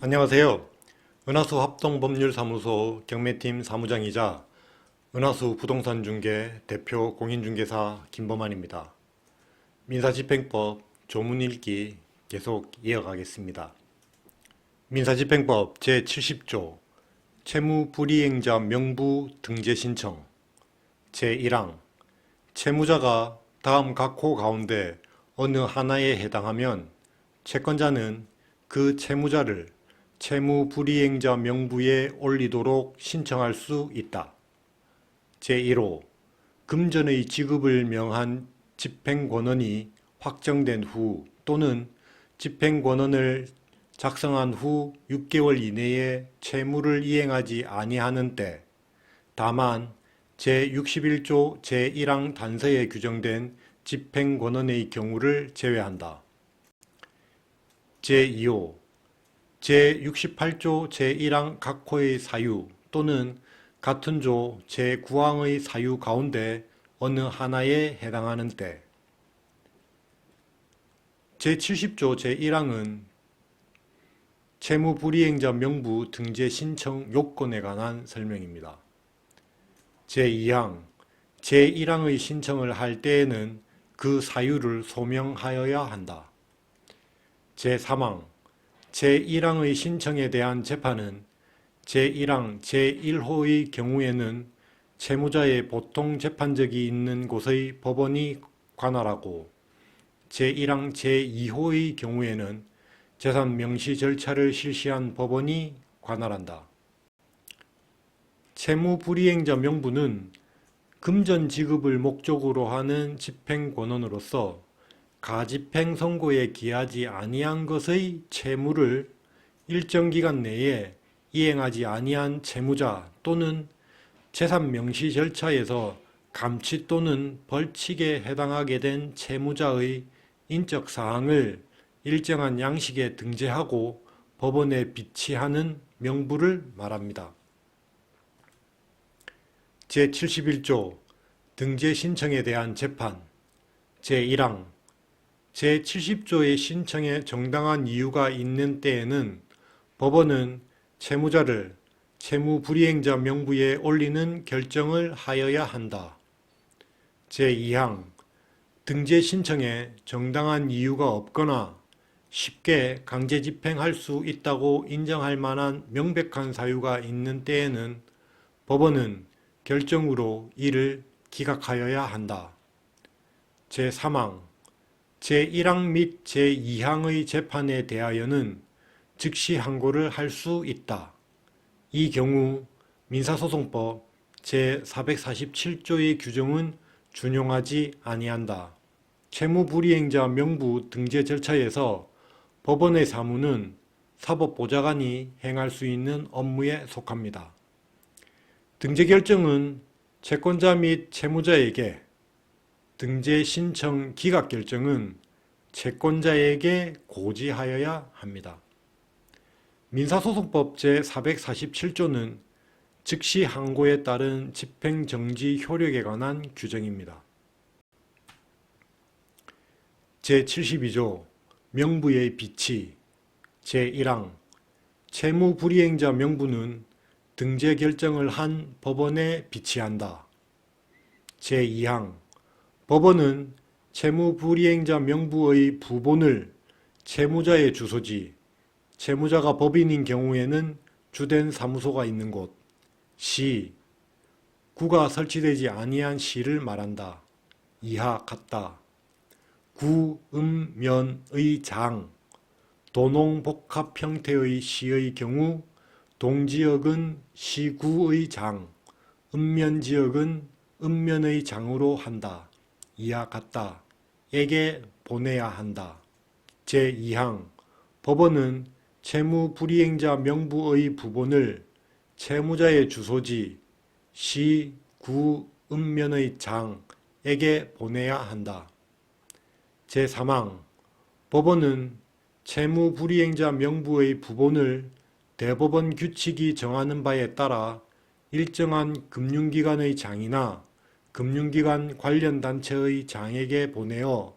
안녕하세요. 은하수 합동법률사무소 경매팀 사무장이자 은하수 부동산중개 대표 공인중개사 김범환입니다. 민사집행법 조문 읽기 계속 이어가겠습니다. 민사집행법 제70조 채무불이행자 명부 등재 신청 제1항 채무자가 다음 각 호 가운데 어느 하나에 해당하면 채권자는 그 채무자를 채무불이행자 명부에 올리도록 신청할 수 있다. 제1호 금전의 지급을 명한 집행권원이 확정된 후 또는 집행권원을 작성한 후 6개월 이내에 채무를 이행하지 아니하는 때, 다만 제61조 제1항 단서에 규정된 집행권원의 경우를 제외한다. 제2호 제68조 제1항 각 호의 사유 또는 같은 조 제9항의 사유 가운데 어느 하나에 해당하는 때. 제70조 제1항은 채무불이행자 명부 등재 신청 요건에 관한 설명입니다. 제2항 제1항의 신청을 할 때에는 그 사유를 소명하여야 한다. 제3항 제1항의 신청에 대한 재판은 제1항 제1호의 경우에는 채무자의 보통 재판적이 있는 곳의 법원이 관할하고 제1항 제2호의 경우에는 재산 명시 절차를 실시한 법원이 관할한다. 채무불이행자 명부는 금전 지급을 목적으로 하는 집행권원으로서 가집행 선고에 기하지 아니한 것의 채무를 일정 기간 내에 이행하지 아니한 채무자 또는 재산 명시 절차에서 감치 또는 벌칙에 해당하게 된 채무자의 인적 사항을 일정한 양식에 등재하고 법원에 비치하는 명부를 말합니다. 제71조 등재 신청에 대한 재판 제1항 제70조의 신청에 정당한 이유가 있는 때에는 법원은 채무자를 채무불이행자 명부에 올리는 결정을 하여야 한다. 제2항 등재 신청에 정당한 이유가 없거나 쉽게 강제 집행할 수 있다고 인정할 만한 명백한 사유가 있는 때에는 법원은 결정으로 이를 기각하여야 한다. 제3항 제1항 및 제2항의 재판에 대하여는 즉시 항고를 할 수 있다. 이 경우 민사소송법 제447조의 규정은 준용하지 아니한다. 채무불이행자 명부 등재 절차에서 법원의 사무는 사법보좌관이 행할 수 있는 업무에 속합니다. 등재 결정은 채권자 및 채무자에게, 등재 신청 기각 결정은 채권자에게 고지하여야 합니다. 민사소송법 제447조는 즉시 항고에 따른 집행정지 효력에 관한 규정입니다. 제72조 명부의 비치 제1항 채무불이행자 명부는 등재 결정을 한 법원에 비치한다. 제2항 법원은 채무불이행자 명부의 부본을 채무자의 주소지, 채무자가 법인인 경우에는 주된 사무소가 있는 곳, 시, 구가 설치되지 아니한 시를 말한다. 이하 같다. 구, 음, 면의 장, 도농복합 형태의 시의 경우 동지역은 시구의 장, 읍면지역은 읍면의 장으로 한다. 이하 같다. 에게 보내야 한다. 제2항 법원은 채무불이행자 명부의 부본을 채무자의 주소지, 시, 구, 읍면의 장에게 보내야 한다. 제3항 법원은 채무불이행자 명부의 부본을 대법원 규칙이 정하는 바에 따라 일정한 금융기관의 장이나 금융기관 관련 단체의 장에게 보내어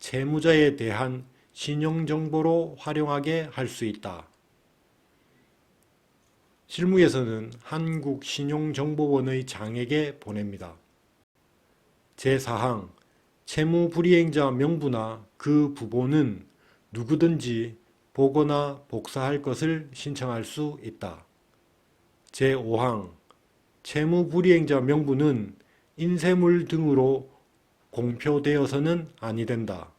채무자에 대한 신용정보로 활용하게 할 수 있다. 실무에서는 한국신용정보원의 장에게 보냅니다. 제4항 채무불이행자 명부나 그 부보는 누구든지 보거나 복사할 것을 신청할 수 있다. 제5항 채무불이행자 명부는 인쇄물 등으로 공표되어서는 아니 된다.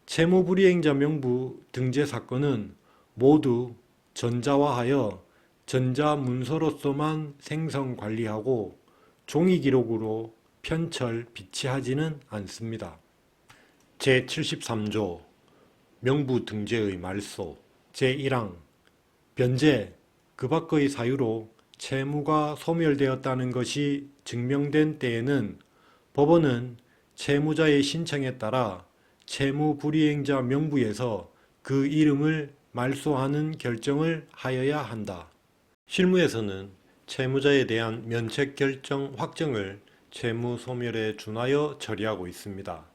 채무불이행자 명부 등재 사건은 모두 전자화하여 전자문서로서만 생성 관리하고 종이기록으로 편철 비치하지는 않습니다. 제73조 명부 등재의 말소 제1항 변제 그 밖의 사유로 채무가 소멸되었다는 것이 증명된 때에는 법원은 채무자의 신청에 따라 채무불이행자 명부에서 그 이름을 말소하는 결정을 하여야 한다. 실무에서는 채무자에 대한 면책결정 확정을 채무소멸에 준하여 처리하고 있습니다.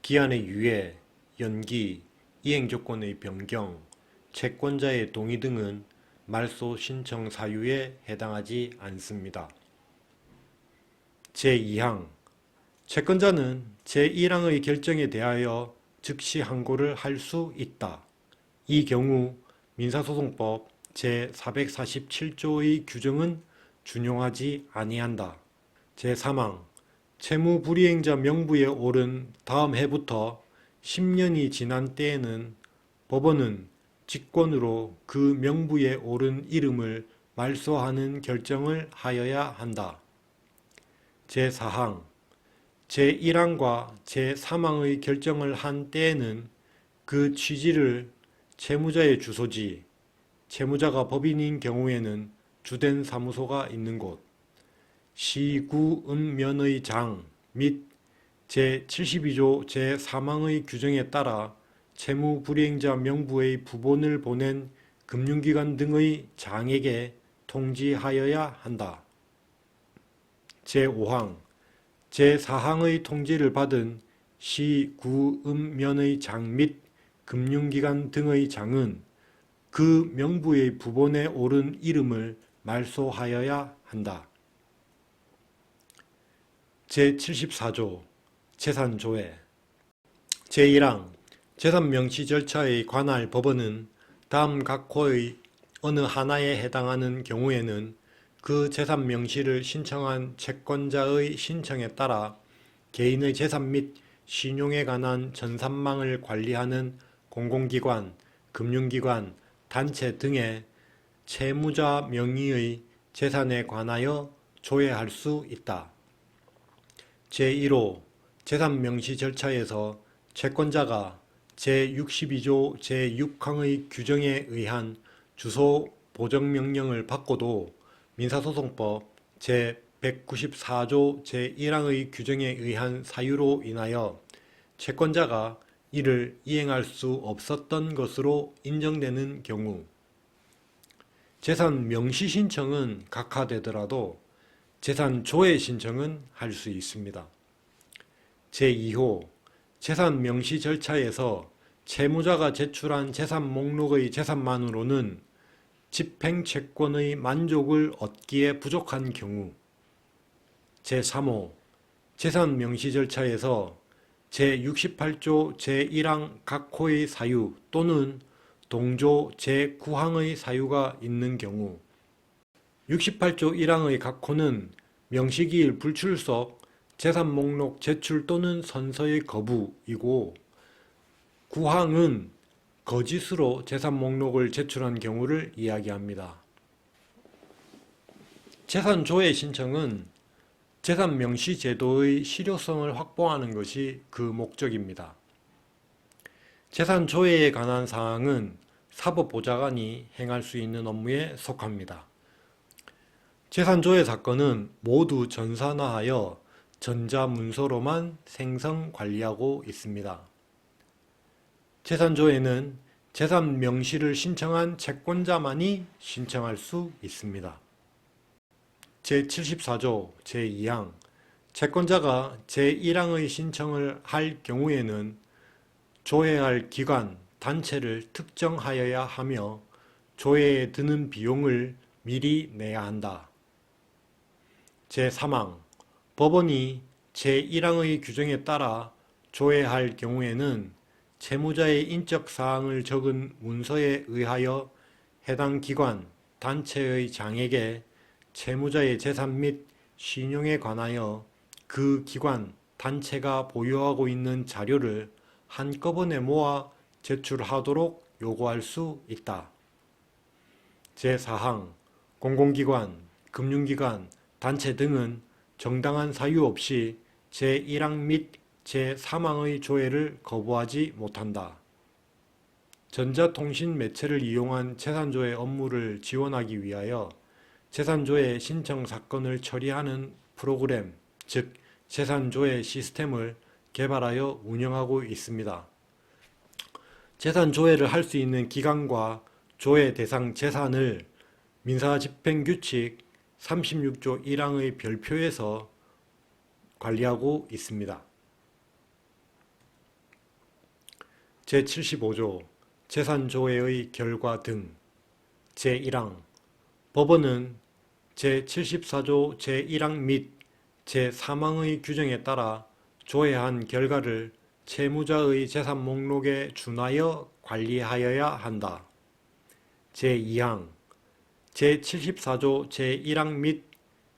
기한의 유예, 연기, 이행조건의 변경, 채권자의 동의 등은 말소 신청 사유에 해당하지 않습니다. 제2항 채권자는 제1항의 결정에 대하여 즉시 항고를 할 수 있다. 이 경우 민사소송법 제447조의 규정은 준용하지 아니한다. 제3항 채무불이행자 명부에 오른 다음 해부터 10년이 지난 때에는 법원은 직권으로 그 명부에 오른 이름을 말소하는 결정을 하여야 한다. 제4항 제1항과 제3항의 결정을 한 때에는 그 취지를 채무자의 주소지, 채무자가 법인인 경우에는 주된 사무소가 있는 곳, 시구읍면의 장 및 제72조 제3항의 규정에 따라 채무불이행자 명부의 부본을 보낸 금융기관 등의 장에게 통지하여야 한다. 제5항 제4항의 통지를 받은 시구읍면의 장 및 금융기관 등의 장은 그 명부의 부본에 오른 이름을 말소하여야 한다. 제74조 재산조회 제1항 재산명시 절차에 관할 법원은 다음 각 호의 어느 하나에 해당하는 경우에는 그 재산명시를 신청한 채권자의 신청에 따라 개인의 재산 및 신용에 관한 전산망을 관리하는 공공기관, 금융기관, 단체 등의 채무자 명의의 재산에 관하여 조회할 수 있다. 제1호 재산명시 절차에서 채권자가 제62조 제6항의 규정에 의한 주소 보정명령을 받고도 민사소송법 제194조 제1항의 규정에 의한 사유로 인하여 채권자가 이를 이행할 수 없었던 것으로 인정되는 경우 재산 명시 신청은 각하되더라도 재산 조회 신청은 할 수 있습니다. 제2호 재산 명시 절차에서 채무자가 제출한 재산 목록의 재산만으로는 집행채권의 만족을 얻기에 부족한 경우 제3호 재산 명시 절차에서 제68조 제1항 각 호의 사유 또는 동조 제9항의 사유가 있는 경우 68조 1항의 각 호는 명시기일 불출석, 재산목록 제출 또는 선서의 거부이고 9항은 거짓으로 재산목록을 제출한 경우를 이야기합니다. 재산조회 신청은 재산명시 제도의 실효성을 확보하는 것이 그 목적입니다. 재산조회에 관한 사항은 사법보좌관이 행할 수 있는 업무에 속합니다. 재산조회 사건은 모두 전산화하여 전자문서로만 생성 관리하고 있습니다. 재산조회는 재산명시를 신청한 채권자만이 신청할 수 있습니다. 제74조 제2항 채권자가 제1항의 신청을 할 경우에는 조회할 기관, 단체를 특정하여야 하며 조회에 드는 비용을 미리 내야 한다. 제3항 법원이 제1항의 규정에 따라 조회할 경우에는 채무자의 인적 사항을 적은 문서에 의하여 해당 기관, 단체의 장에게 채무자의 재산 및 신용에 관하여 그 기관, 단체가 보유하고 있는 자료를 한꺼번에 모아 제출하도록 요구할 수 있다. 제4항 공공기관, 금융기관, 단체 등은 정당한 사유 없이 제1항 및 제3항의 조회를 거부하지 못한다. 전자통신 매체를 이용한 재산조회 업무를 지원하기 위하여 재산조회 신청 사건을 처리하는 프로그램, 즉 재산조회 시스템을 개발하여 운영하고 있습니다. 재산조회를 할 수 있는 기간과 조회 대상 재산을 민사집행규칙 36조 1항의 별표에서 관리하고 있습니다. 제75조 재산조회의 결과 등 제1항 법원은 제74조 제1항 및 제3항의 규정에 따라 조회한 결과를 채무자의 재산 목록에 준하여 관리하여야 한다. 제2항 제74조 제1항 및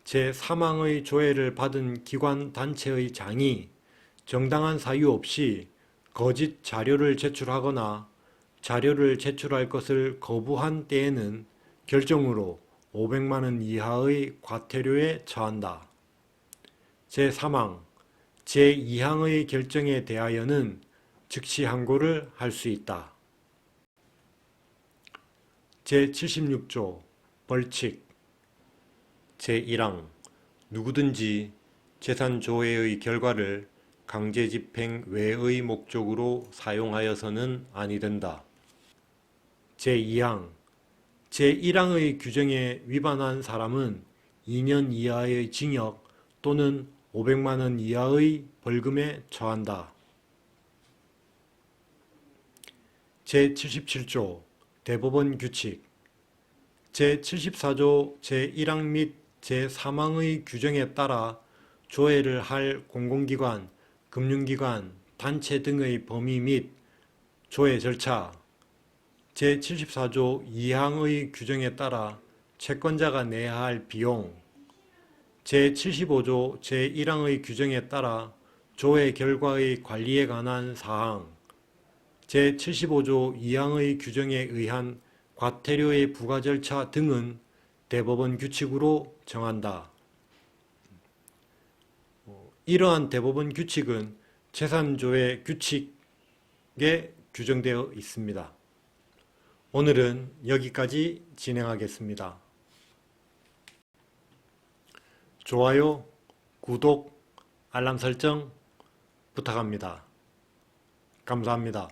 제3항의 조회를 받은 기관 단체의 장이 정당한 사유 없이 거짓 자료를 제출하거나 자료를 제출할 것을 거부한 때에는 결정으로 500만 원 이하의 과태료에 처한다. 제3항 제2항의 결정에 대하여는 즉시 항고를 할 수 있다. 제76조 벌칙 제1항 누구든지 재산조회의 결과를 강제집행 외의 목적으로 사용하여서는 아니 된다. 제2항 제1항의 규정에 위반한 사람은 2년 이하의 징역 또는 500만 원 이하의 벌금에 처한다. 제77조 대법원 규칙 제74조 제1항 및 제3항의 규정에 따라 조회를 할 공공기관, 금융기관, 단체 등의 범위 및 조회 절차 제74조 2항의 규정에 따라 채권자가 내야 할 비용 제75조 제1항의 규정에 따라 조회 결과의 관리에 관한 사항 제75조 2항의 규정에 의한 과태료의 부과 절차 등은 대법원 규칙으로 정한다. 이러한 대법원 규칙은 재산조회 규칙에 규정되어 있습니다. 오늘은 여기까지 진행하겠습니다. 좋아요, 구독, 알람 설정 부탁합니다. 감사합니다.